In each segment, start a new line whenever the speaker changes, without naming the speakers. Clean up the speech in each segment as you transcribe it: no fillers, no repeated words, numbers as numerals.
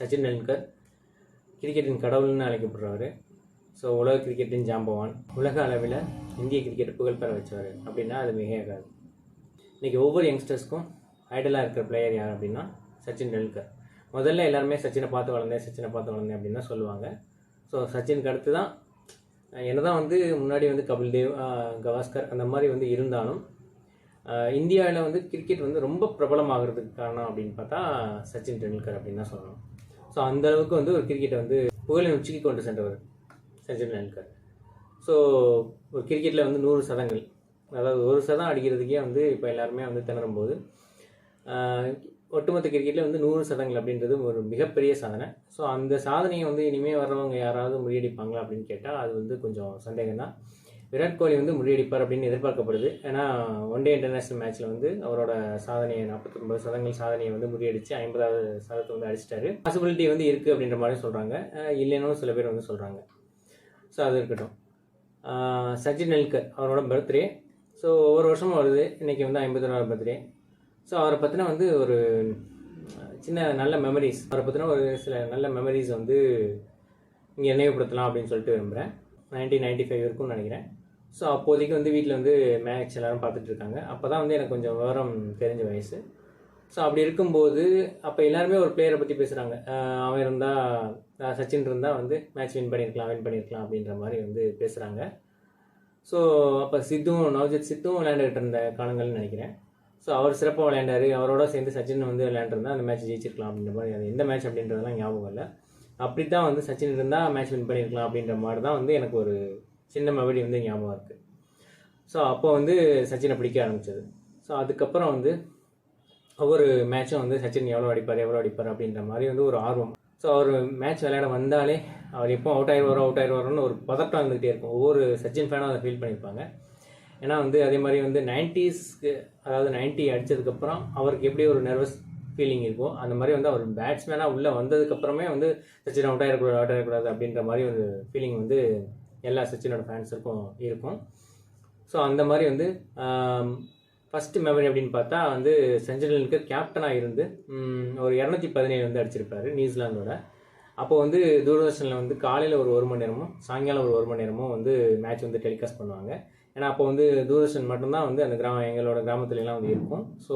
சச்சின் டெண்டுல்கர் கிரிக்கெட்டின் கடவுள்னு அழைக்கப்படுறவர். ஸோ உலக கிரிக்கெட்டின் ஜாம்பவான், உலக அளவில் இந்திய கிரிக்கெட் புகழ் பெற வச்சவர் அப்படின்னா அது மிகையாகாது. இன்றைக்கி ஒவ்வொரு யங்ஸ்டர்ஸ்க்கும் ஐடலாக இருக்கிற பிளேயர் யார் அப்படின்னா சச்சின் டெண்டுல்கர். முதல்ல எல்லாருமே சச்சினை பார்த்து வளர்ந்தேன் அப்படின்னு தான் சொல்லுவாங்க. ஸோ சச்சினுக்கு அடுத்து தான் என்னதான் முன்னாடி கபில் தேவ், கவாஸ்கர் அந்த மாதிரி இருந்தாலும் இந்தியாவில் கிரிக்கெட் ரொம்ப பிரபலமாகிறதுக்கு காரணம் அப்படின்னு பார்த்தா சச்சின் டெண்டுல்கர் அப்படின்னு தான் சொல்லணும். ஸோ அந்தளவுக்கு ஒரு கிரிக்கெட்டை புகழின் உச்சிக்கு கொண்டு சென்றவர் சச்சின் டெண்டுல்கர். ஸோ ஒரு கிரிக்கெட்டில் 100 சதங்கள், அதாவது ஒரு சதம் அடிக்கிறதுக்கே இப்போ எல்லாருமே திணறும் போது ஒட்டுமொத்த கிரிக்கெட்டில் 100 சதங்கள் அப்படின்றது ஒரு மிகப்பெரிய சாதனை. ஸோ அந்த சாதனையை இனிமேல் வர்றவங்க யாராவது முறியடிப்பாங்களா அப்படின்னு கேட்டால் அது கொஞ்சம் சந்தேகம் தான். விராட் கோலி முறியடிப்பார் அப்படின்னு எதிர்பார்க்கப்படுது. ஏன்னா ஒன் டே இன்டர்நேஷ்னல் மேட்ச்சில் அவரோட சாதனையை 49 சதங்கள் சாதனையை முறியடித்து 50வது சதத்தை அடிச்சிட்டாரு. பாசிபிலிட்டி இருக்குது அப்படின்ற மாதிரி சொல்கிறாங்க, இல்லைன்னு சில பேர் சொல்கிறாங்க. ஸோ அது இருக்கட்டும். சச்சின் டெண்டுல்கர் அவரோட பர்த்டே. ஸோ ஒவ்வொரு வருஷமும் வருது. இன்றைக்கி 51வது பர்த்டே. ஸோ அவரை பற்றின ஒரு சின்ன நல்ல மெமரிஸ், அவரை பற்றின ஒரு சில நல்ல மெமரிஸ் இங்கே நினைவுபடுத்தலாம் அப்படின்னு சொல்லிட்டு விரும்புகிறேன். 1995 இருக்கும்னு நினைக்கிறேன். ஸோ அப்போதைக்கு வீட்டில் மேட்ச் எல்லோரும் பார்த்துட்ருக்காங்க. அப்போ தான் எனக்கு கொஞ்சம் விவரம் தெரிஞ்ச வயசு. ஸோ அப்படி இருக்கும்போது அப்போ எல்லாருமே ஒரு பிளேயரை பற்றி பேசுகிறாங்க. அவன் இருந்தால், சச்சின் இருந்தால் மேட்ச் வின் பண்ணியிருக்கலாம் அப்படின்ற மாதிரி பேசுகிறாங்க. ஸோ அப்போ நவஜோத் சித்தும் விளையாண்டுக்கிட்டு இருந்த காலங்கள்னு நினைக்கிறேன். ஸோ அவர் சிறப்பாக விளையாண்டார். அவரோட சேர்ந்து சச்சின் விளையாண்டுருந்தால் அந்த மேட்ச் ஜெயிச்சிருக்கலாம் அப்படின்ற மாதிரி. அது எந்த மேட்ச் அப்படின்றதெல்லாம் ஞாபகம் இல்லை. அப்படி தான் சச்சின் இருந்தால் மேட்ச் வின் பண்ணியிருக்கலாம் அப்படின்ற மாதிரி தான் எனக்கு ஒரு சின்ன மெமரி ஞாபகம் இருக்குது. ஸோ அப்போ சச்சினை பிடிக்க ஆரம்பித்தது. ஸோ அதுக்கப்புறம் ஒவ்வொரு மேட்சும் சச்சின் எவ்வளோ அடிப்பார் அப்படின்ற மாதிரி ஒரு ஆர்வம். ஸோ அவர் மேட்ச் விளையாட வந்தாலே அவர் எப்போ அவுட் ஆயிடுவாரோன்னு ஒரு பதட்டம் இருந்துகிட்டே இருக்கும். ஒவ்வொரு சச்சின் ஃபேனும் அதை ஃபீல் பண்ணியிருப்பாங்க. ஏன்னா அதே மாதிரி 90ஸ்க்கு, அதாவது 90 அடித்ததுக்கப்புறம் அவருக்கு எப்படி ஒரு நர்வஸ் ஃபீலிங் இருக்கும், அந்த மாதிரி அவர் பேட்ஸ்மேனாக உள்ளே வந்ததுக்கப்புறமே சச்சின் அவுட் ஆகிடக்கூடாது அப்படின்ற மாதிரி ஒரு ஃபீலிங் எல்லா சச்சினோட ஃபேன்ஸுக்கும் இருக்கும். ஸோ அந்த மாதிரி ஃபஸ்ட்டு மெமரி அப்படின்னு பார்த்தா சச்சின் டெண்டுல்கர் கேப்டனாக இருந்து ஒரு 217 அடிச்சிருப்பார் நியூசிலாந்தோட. அப்போது தூர்தர்ஷனில் காலையில் ஒரு மணி நேரமும் சாயங்காலம் ஒரு மணி நேரமும் மேட்ச் டெலிகாஸ்ட் பண்ணுவாங்க. ஏன்னா அப்போ தூர்தர்ஷன் மட்டும்தான் அந்த எங்களோட கிராமத்துலலாம் இருக்கும். ஸோ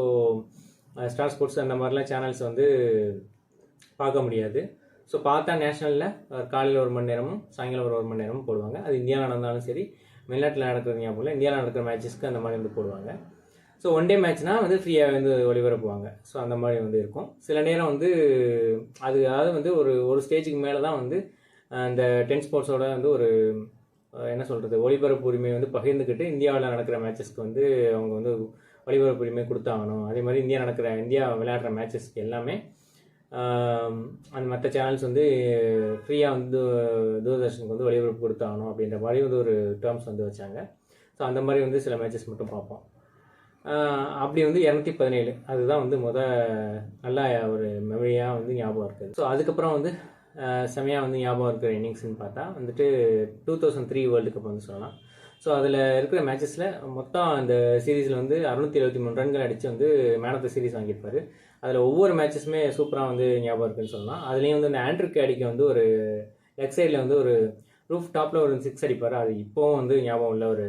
ஸ்டார் ஸ்போர்ட்ஸ் அந்த மாதிரிலாம் சேனல்ஸ் பார்க்க முடியாது. ஸோ பார்த்தா நேஷ்னலில் காலையில் 1 மணி நேரமும் சாயங்காலம் ஒரு மணி நேரமும் போடுவாங்க. அது இந்தியாவில் நடந்தாலும் சரி, வெளிநாட்டில் நடக்கிறது ஞாபகம் இல்லை, இந்தியாவில் நடக்கிற மேட்சஸ்க்கு அந்த மாதிரி போடுவாங்க. ஸோ ஒன் டே மேட்ச்னால் ஃப்ரீயாக ஒளிபரப்புவாங்க. ஸோ அந்த மாதிரி இருக்கும். சில நேரம் அது அதாவது ஒரு ஸ்டேஜுக்கு மேலே தான் அந்த 10 ஸ்போர்ட்ஸோட ஒரு என்ன சொல்கிறது, ஒளிபரப்பு உரிமை பகிர்ந்துக்கிட்டு இந்தியாவில் நடக்கிற மேட்சஸ்க்கு அவங்க ஒளிபரப்பு உரிமை கொடுத்தாகணும். அதே மாதிரி இந்தியா விளையாடுற மேட்சஸ்க்கு எல்லாமே அந்த மற்ற சேனல்ஸ் ஃப்ரீயாக தூர்தர்ஷனுக்கு ஒளிபரப்பு கொடுத்தாகணும் அப்படின்ற மாதிரி ஒரு டேர்ம்ஸ் வச்சாங்க. ஸோ அந்த மாதிரி சில மேட்சஸ் மட்டும் பார்ப்போம். அப்படி 217 அதுதான் நல்லா ஒரு மெமரியாக ஞாபகம் இருக்குது. ஸோ அதுக்கப்புறம் செமையாக ஞாபகம் இருக்கிற இன்னிங்ஸ்ன்னு பார்த்தா 2003 வேர்ல்டு கப் சொல்லலாம். ஸோ அதில் இருக்கிற மேட்சஸில் மொத்தம் அந்த சீரீஸில் 673 ரன்கள் அடித்து மேன் ஆஃப் த சீரீஸ் வாங்கியிருப்பார். அதில் ஒவ்வொரு மேட்சஸுமே சூப்பராக ஞாபகம் இருக்குன்னு சொல்லலாம். அதுலேயும் இந்த ஆண்ட்ரூ கேடிக்கு ஒரு லெக் சைடில் ஒரு ரூஃப் டாப்பில் ஒரு 6 அடிப்பார். அது இப்போவும் ஞாபகம் உள்ள ஒரு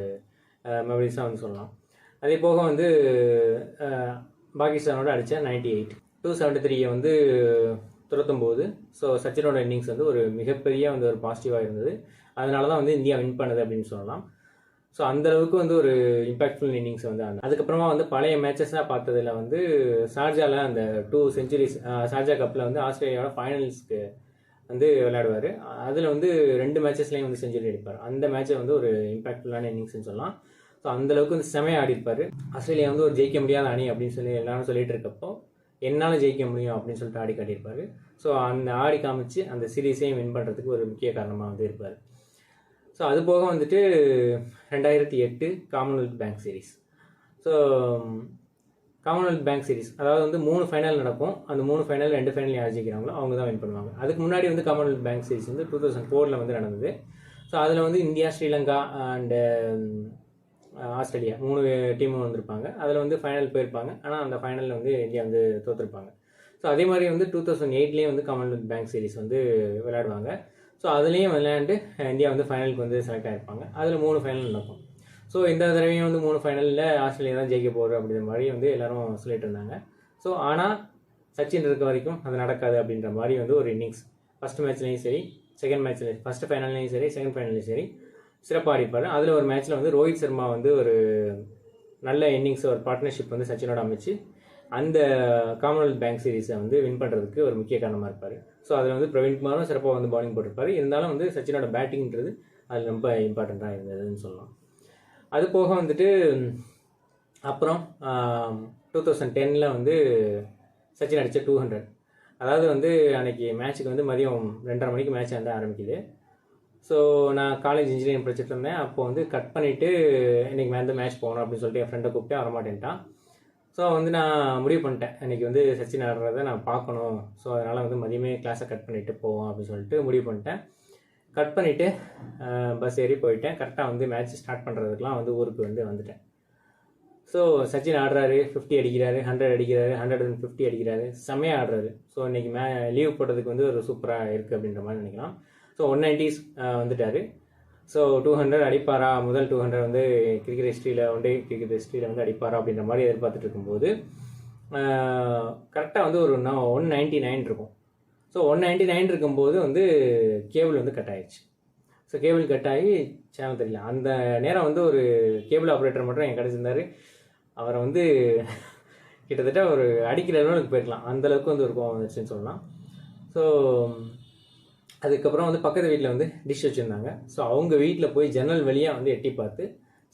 மெமரிஸாக சொல்லலாம். அதே போக பாகிஸ்தானோட அடித்த 98, 273 துரத்தும் போது ஸோ சச்சினோட இன்னிங்ஸ் ஒரு மிகப்பெரிய ஒரு பாசிட்டிவாக இருந்தது. அதனால தான் இந்தியா வின் பண்ணுது அப்படின்னு சொல்லலாம். ஸோ அந்தளவுக்கு ஒரு இம்பாக்ட்ஃபுல் இன்னிங்ஸ் அதுக்கப்புறமா பழைய மேட்சஸாக பார்த்ததில் ஷார்ஜாவில் அந்த 2 செஞ்சுரிஸ், ஷார்ஜா கப்பில் ஆஸ்திரேலியாவோட ஃபைனல்ஸ்க்கு விளையாடுவார். அதில் 2 மேட்சஸ்லேயும் செஞ்சுரி அடிப்பார். அந்த மேட்சை ஒரு இம்பாக்ட்ஃபுல்லான இன்னிங்ஸ்ன்னு சொல்லலாம். ஸோ அந்தளவுக்கு செமையாக ஆடிப்பார். ஆஸ்திரேலியா ஒரு ஜெயிக்க முடியாத அணி அப்படின்னு சொல்லி எல்லாரும் சொல்லிட்டு இருக்கப்போ என்னால் ஜெயிக்க முடியும் அப்படின்னு சொல்லிட்டு ஆடி காட்டியிருப்பார். ஸோ அந்த ஆடி காமிச்சு அந்த சீரீஸையும் வின் பண்ணுறதுக்கு ஒரு முக்கிய காரணமாக இருப்பார். ஸோ அது போக 2008 Commonwealth bank series. So Commonwealth bank series அதாவது 3 ஃபைனல் நடக்கும். அந்த 3 ஃபைனல் 2 ஃபைனல் யார் ஜெயிக்கிறாங்களோ அவங்க தான் வின் பண்ணுவாங்க. அதுக்கு முன்னாடி காமன்வெல்த் பேங்க் சீரீஸ் 2004 நடந்தது. ஸோ அதில் இந்தியா, ஸ்ரீலங்கா அண்டு ஆஸ்திரேலியா 3 டீமும் வந்திருப்பாங்க. அதில் ஃபைனல் போயிருப்பாங்க. ஆனால் அந்த ஃபைனலில் இந்தியா தோற்றுருப்பாங்க. ஸோ ஸோ அதே மாதிரி வந்து 2008 வந்து காமன்வெல்த் பேங்க் சீரிஸ் வந்து விளையாடுவாங்க. ஸோ அதுலேயும் விளையாண்டு இந்தியா வந்து ஃபைனலுக்கு வந்து செலக்ட் ஆகிருப்பாங்க. அதில் 3 ஃபைனல் நடக்கும். ஸோ இந்த தடவையும் வந்து 3 ஃபைனலில் ஆஸ்திரேலியா தான் ஜெயிக்க போகுது அப்படிங்கிற மாதிரி வந்து எல்லாரும் சொல்லிட்டு இருந்தாங்க. ஸோ ஆனால் சச்சின் இருக்க வரைக்கும் அது நடக்காது அப்படின்ற மாதிரி வந்து ஒரு இன்னிங்ஸ் ஃபஸ்ட் மேட்ச்லேயும் சரி, செகண்ட் மேட்ச்லேயும், ஃபஸ்ட் ஃபைனல்லையும் சரி, செகண்ட் ஃபைனல்லையும் சரி சிறப்பாக ஆடிப்பார். அதில் ஒரு மேட்ச்சில் வந்து ரோஹித் சர்மா வந்து ஒரு நல்ல இன்னிங்ஸ், ஒரு பார்ட்னர்ஷிப் வந்து சச்சினோட அமைச்சு அந்த காமன்வெல்த் பேங்க் சீரீஸை வந்து வின் பண்ணுறதுக்கு ஒரு முக்கிய காரணமாக இருப்பார். ஸோ அதில் வந்து பிரவீன் குமாரும் சிறப்பாக வந்து பவுலிங் போட்டிருப்பார். இருந்தாலும் வந்து சச்சினோட பேட்டிங்கிறது அது ரொம்ப இம்பார்ட்டண்ட்டாக இருந்ததுன்னு சொல்லலாம். அது போக வந்துட்டு அப்புறம் 2010 வந்து சச்சின் அடித்த 200, அதாவது வந்து அன்றைக்கி மேட்ச்சுக்கு வந்து மதியம் 2:30 மணிக்கு மேட்ச் வந்து ஆரம்பிக்குது. ஸோ நான் காலேஜ் இன்ஜினியரிங் படிச்சுட்டு இருந்தேன். அப்போ வந்து கட் பண்ணிவிட்டு இன்றைக்கி வந்து மேட்ச் போகணும் அப்படின்னு சொல்லிட்டு என் ஃப்ரெண்டை கூப்பிட்டு வரமாட்டேன்ட்டான். ஸோ வந்து நான் முடிவு பண்ணிட்டேன், இன்றைக்கி வந்து சச்சின் ஆடுறதை நான் பார்க்கணும். ஸோ அதனால் வந்து மதியமே கிளாஸை கட் பண்ணிவிட்டு போவோம் அப்படின்னு சொல்லிட்டு முடிவு பண்ணிட்டேன். கட் பண்ணிவிட்டு பஸ் ஏறி போயிட்டேன். கரெக்டாக வந்து மேட்ச் ஸ்டார்ட் பண்ணுறதுக்குலாம் வந்து ஊருக்கு வந்து வந்துட்டேன். ஸோ சச்சின் ஆடுறாரு, 50 அடிக்கிறாரு, 100 அடிக்கிறாரு, 150 அடிக்கிறாரு, செம்மையாக ஆடுறாரு. ஸோ இன்றைக்கி லீவ் போட்டதுக்கு வந்து ஒரு சூப்பராக இருக்குது அப்படின்ற மாதிரி நினைக்கலாம். ஸோ 190s வந்துட்டார். ஸோ 200 அடிப்பாரா, முதல் 200 வந்து கிரிக்கெட் ஹிஸ்ட்ரியில், ஒன் டே கிரிக்கெட் ஹிஸ்ட்ரியில் வந்து அடிப்பாரா அப்படின்ற மாதிரி எதிர்பார்த்துட்டு இருக்கும்போது கரெக்டாக வந்து ஒரு 199 இருக்கும். ஸோ 199 இருக்கும்போது வந்து கேபிள் வந்து கட் ஆகிடுச்சு. ஸோ கேபிள் கட் ஆகி சேனல் தெரியல. அந்த நேரம் வந்து ஒரு கேபிள் ஆப்ரேட்டர் மட்டும் என் கிடச்சிருந்தார். அவரை வந்து கிட்டத்தட்ட ஒரு அடிக்கிற அளவுக்கு போயிருக்கலாம், அந்தளவுக்கு வந்து ஒரு கோவம் வந்துச்சுன்னு சொல்லலாம். ஸோ அதுக்கப்புறம் வந்து பக்கத்து வீட்டில் வந்து டிஷ் வச்சுருந்தாங்க. ஸோ அவங்க வீட்டில் போய் ஜன்னல் வழியாக வந்து எட்டி பார்த்து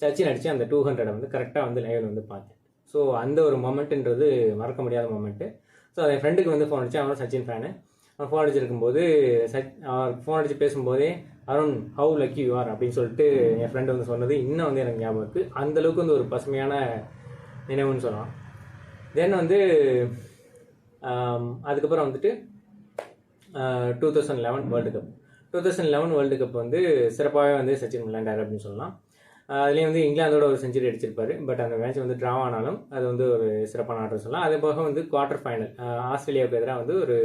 சச்சின் அடித்து அந்த 200 வந்து கரெக்டாக வந்து லைவில் வந்து பார்த்தேன். ஸோ அந்த ஒரு மொமெண்ட்டுன்றது மறக்க முடியாத மொமெண்ட்டு. ஸோ என் ஃப்ரெண்டுக்கு வந்து ஃபோன் அடிச்சு, அவனும் சச்சின் ஃபேனு. அவன் ஃபோன் அடிச்சிருக்கும்போது ஃபோன் அடித்து பேசும்போதே Arun how lucky you are அப்படின்னு சொல்லிட்டு என் ஃப்ரெண்டு வந்து சொன்னது இன்னும் வந்து எனக்கு ஞாபகம் இருக்குது. அந்தளவுக்கு வந்து ஒரு பசுமையான நினைவுன்னு சொல்லலாம். தென் வந்து அதுக்கப்புறம் வந்துட்டு 2011 வேர்ல்டு கப். 2011 வேர்ல்டு கப் வந்து சிறப்பாகவே வந்து சச்சின் விளையாண்டார் அப்படின்னு சொல்லலாம். அதுலேயும் வந்து இங்கிலாந்தோட ஒரு செஞ்சுரி அடிச்சிருப்பார். பட் அந்த மேட்ச் வந்து ட்ரா ஆனாலும் அது வந்து ஒரு சிறப்பான ஆட்டம் சொல்லலாம். அதே போக வந்து குவார்ட்டர் ஃபைனல் ஆஸ்திரேலியாவுக்கு எதிராக வந்து ஒரு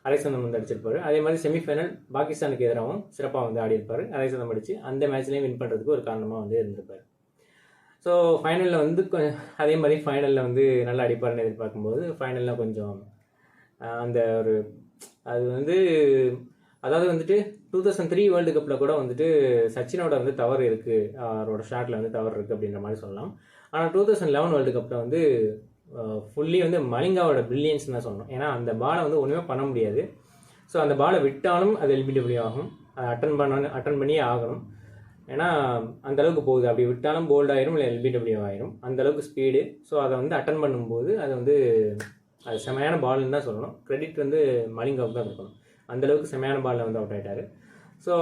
அரைசதம் வந்து அடிச்சிருப்பார். அதே மாதிரி செமிஃபைனல் பாகிஸ்தானுக்கு எதிராகவும் சிறப்பாக வந்து ஆடியிருப்பார். அரைசதம் அடித்து அந்த மேட்ச்லேயும் வின் பண்ணுறதுக்கு ஒரு காரணமாக வந்து இருந்திருப்பார். ஸோ ஃபைனலில் வந்து அதே மாதிரி ஃபைனலில் வந்து நல்லா அடிப்பார்னு எதிர்பார்க்கும்போது ஃபைனலில் கொஞ்சம் அந்த ஒரு அது வந்து அதாவது வந்துட்டு 2003 வேர்ல்டு கப்பில் கூட வந்துட்டு சச்சினோட வந்து தவறு இருக்குது, அவரோட ஷாட்டில் வந்து தவறு இருக்குது அப்படின்ற மாதிரி சொல்லலாம். ஆனால் 2011 வேர்ல்டு கப்பில் வந்து ஃபுல்லி வந்து மலிங்காவோட பிரில்லியன்ஸ் தான் சொல்லணும். ஏன்னா அந்த பாலை வந்து ஒன்றுமே பண்ண முடியாது. ஸோ அந்த பாலை விட்டாலும் அது எல்பிடபிள்யூ ஆகும், அட்டன் பண்ணியே ஆகணும். ஏன்னா அந்தளவுக்கு போகுது, அப்படி விட்டாலும் போல்ட் ஆயிரும், இல்லை எல்பிடபிள்யூ ஆயிரும், அந்தளவுக்கு ஸ்பீடு. ஸோ அதை வந்து அட்டன் பண்ணும்போது அது வந்து அது செமையான பால்னு தான் சொல்லணும். கிரெடிட் வந்து மலிங்காவுக்கு தான் இருக்கணும். அந்தளவுக்கு செமையான பாலில் வந்து அவுட் ஆகிட்டார். ஸோ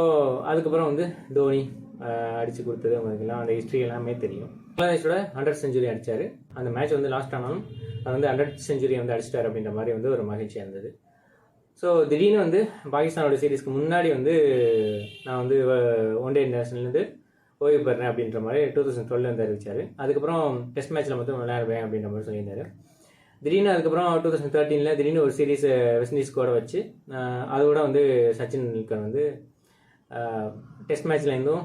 அதுக்கப்புறம் வந்து தோனி அடித்து கொடுத்தது அவங்களுக்குலாம் அந்த ஹிஸ்ட்ரி எல்லாமே தெரியும். பங்களாதேஷோட 100 செஞ்சுரி அடித்தார். அந்த மேட்ச் வந்து லாஸ்ட் ஆனாலும் அது வந்து 100 செஞ்சுரி வந்து அடிச்சிட்டார் அப்படின்ற மாதிரி வந்து ஒரு மகிழ்ச்சியாக இருந்தது. ஸோ திடீர்னு வந்து பாகிஸ்தானோட சீரீஸ்க்கு முன்னாடி வந்து நான் வந்து ஒன் டே இன்டர்நேஷனல்லேருந்து ஓய்வு பெறேன் அப்படின்ற மாதிரி 2012 வந்து அறிவிச்சார். அதுக்கப்புறம் டெஸ்ட் மேட்ச்சில் மட்டும் விளையாடுவேன் அப்படின்ற மாதிரி சொல்லியிருந்தார். திடீர்னு அதுக்கப்புறம் 2013 திடீர்னு ஒரு சீரீஸ் வெஸ்ட் இண்டீஸ் கூட வச்சு அதோட வந்து சச்சின் டெண்டுல்கர் வந்து டெஸ்ட் மேட்ச்லேருந்தும்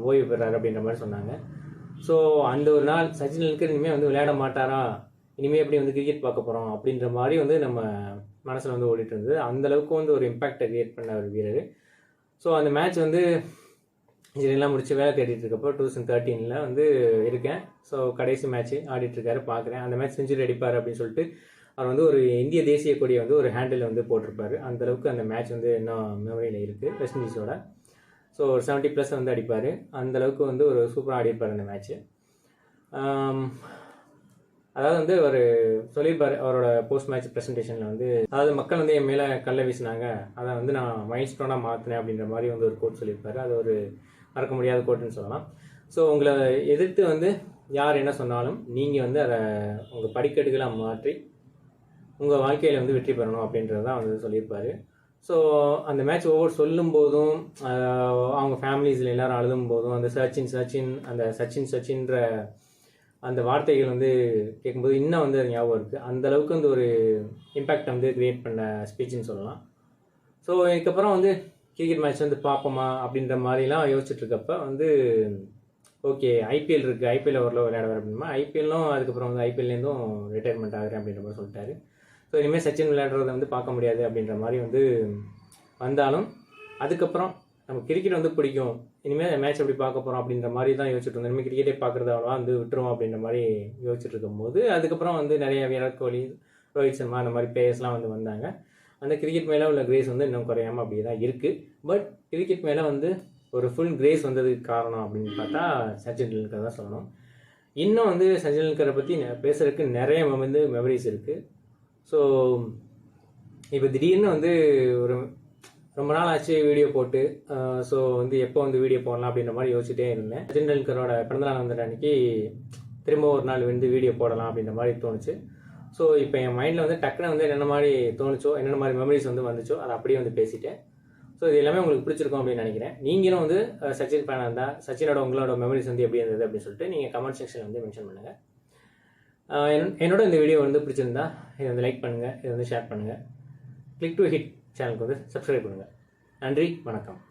ஓய்வு பெறாரு அப்படின்ற மாதிரி சொன்னாங்க. ஸோ அந்த ஒரு நாள் சச்சின் டெண்டுல்கர் இனிமேல் வந்து விளையாட மாட்டாரா, இனிமேல் எப்படி வந்து கிரிக்கெட் பார்க்க போகிறோம் அப்படின்ற மாதிரி வந்து நம்ம மனசில் வந்து ஓடிட்டு இருந்தது. அந்தளவுக்கு வந்து ஒரு இம்பேக்டை கிரியேட் பண்ண ஒரு வீரர். ஸோ அந்த மேட்ச் வந்து இன்ஜினியரிங்லாம் முடிச்சு வேலை தேடிட்டு இருக்கப்போ 2013 வந்து இருக்கேன். ஸோ கடைசி மேட்ச்சு ஆடிட்டுருக்காரு, பார்க்குறேன். அந்த மேட்ச் செஞ்சுரி அடிப்பார் அப்படின்னு சொல்லிட்டு அவர் வந்து ஒரு இந்திய தேசிய கொடியை வந்து ஒரு ஹேண்டில் வந்து போட்டிருப்பாரு. அந்தளவுக்கு அந்த மேட்ச் வந்து இன்னும் மெமரியில் இருக்குது வெஸ்ட் இண்டீஸோட. ஸோ ஒரு 70+ வந்து அடிப்பார். அந்தளவுக்கு வந்து ஒரு சூப்பராக ஆடிப்பார் அந்த மேட்ச்சு. அதாவது வந்து அவர் சொல்லியிருப்பார் அவரோட போஸ்ட் மேட்ச் ப்ரெசன்டேஷனில் வந்து, அதாவது மக்கள் வந்து என் மேலே கல்லை வீசினாங்க, அதை வந்து நான் மைல் ஸ்டோனாக மாற்றினேன் அப்படின்ற மாதிரி வந்து ஒரு கோட் சொல்லியிருப்பார். அது ஒரு மறக்க முடியாத கோட்டுன்னு சொல்லலாம். ஸோ உங்களை எதிர்த்து வந்து யார் என்ன சொன்னாலும் நீங்கள் வந்து அதை உங்கள் படிக்கட்டுகளாக மாற்றி உங்கள் வாழ்க்கையில் வந்து வெற்றி பெறணும் அப்படின்றது தான் வந்து சொல்லியிருப்பார். ஸோ அந்த மேட்ச் ஒவ்வொரு சொல்லும் போதும் அவங்க ஃபேமிலிஸில் எல்லோரும் அழுதும் போதும் அந்த சச்சின் அந்த சச்சின்ற அந்த வார்த்தைகள் வந்து கேட்கும்போது இன்னும் வந்து அது ஞாபகம் இருக்குது. அந்தளவுக்கு வந்து ஒரு இம்பேக்ட் வந்து க்ரியேட் பண்ண ஸ்பீச்சுன்னு சொல்லலாம். ஸோ இதுக்கப்புறம் வந்து கிரிக்கெட் மேட்ச் வந்து பார்ப்போமா அப்படின்ற மாதிரிலாம் யோசிச்சுட்டு இருக்கப்ப வந்து ஓகே ஐபிஎல் இருக்குது, ஐபிஎல் ஓவரில் விளையாடுவார் அப்படின்னா ஐபிஎல்லும் அதுக்கப்புறம் வந்து ஐபிஎல்லேருந்தும் ரிட்டையர்மெண்ட் ஆகிறேன் அப்படின்ற மாதிரி சொல்லிட்டாரு. ஸோ இனிமேல் சச்சின் விளையாடுறத வந்து பார்க்க முடியாது அப்படின்ற மாதிரி வந்து வந்தாலும் அதுக்கப்புறம் நம்ம கிரிக்கெட் வந்து பிடிக்கும், இனிமேல் மேட்ச் எப்படி பார்க்க போகிறோம் அப்படின்ற மாதிரி தான் யோசிச்சுட்டு இருந்தோம். இனிமேல் கிரிக்கெட்டே பார்க்குறது அவ்வளோவா வந்து விட்டுருவோம் அப்படின்ற மாதிரி யோசிச்சுட்டு இருக்கும்போது அதுக்கப்புறம் வந்து நிறைய விராட் கோலி, ரோஹித் சர்மா அந்த மாதிரி பிளேயர்ஸ்லாம் வந்து வந்தாங்க. அந்த கிரிக்கெட் மேலே உள்ள கிரேஸ் வந்து இன்னும் குறையாமல் அப்படி தான் இருக்குது. பட் கிரிக்கெட் மேலே வந்து ஒரு ஃபுல் கிரேஸ் வந்ததுக்கு காரணம் அப்படின்னு பார்த்தா சச்சின் டெண்டுல்கர் தான் சொல்லணும். இன்னும் வந்து சச்சின் டெண்டுல்கரை பற்றி பேசுகிறதுக்கு நிறைய வந்து மெமரிஸ் இருக்குது. ஸோ இப்போ திடீர்னு வந்து ஒரு ரொம்ப நாள் ஆச்சு வீடியோ போட்டு, ஸோ வந்து எப்போ வந்து வீடியோ போடலாம் அப்படின்ற மாதிரி யோசிச்சுட்டே இருந்தேன். சச்சின் டெண்டுல்கரோட பிறந்தநாள் வந்த அன்னைக்கு திரும்ப ஒரு நாள் வந்து வீடியோ போடலாம் அப்படின்ற மாதிரி தோணுச்சு. ஸோ இப்போ என் மைண்டில் வந்து டக்குன்னு வந்து என்னென்ன மாதிரி தோணுச்சோ, என்னென்ன மாதிரி மெமரிஸ் வந்து வந்துச்சோ அதை அப்படியே வந்து பேசிட்டேன். ஸோ இது எல்லாமே உங்களுக்கு பிடிச்சிருக்கும் அப்படின்னு நினைக்கிறேன். நீங்களும் வந்து சச்சின் ஃபேனாக இருந்தால் சச்சினோட உங்களோட மெமரிஸ் வந்து எப்படி இருந்தது அப்படின்னு சொல்லிட்டு நீங்கள் கமெண்ட் செக்ஷனில் வந்து மென்ஷன் பண்ணுங்கள். என்னோட இந்த வீடியோ வந்து பிடிச்சிருந்தா இதை வந்து லைக் பண்ணுங்கள், இதை வந்து ஷேர் பண்ணுங்கள். கிளிக் டு ஹிட் சேனலுக்கு வந்து சப்ஸ்கிரைப் பண்ணுங்கள். நன்றி, வணக்கம்.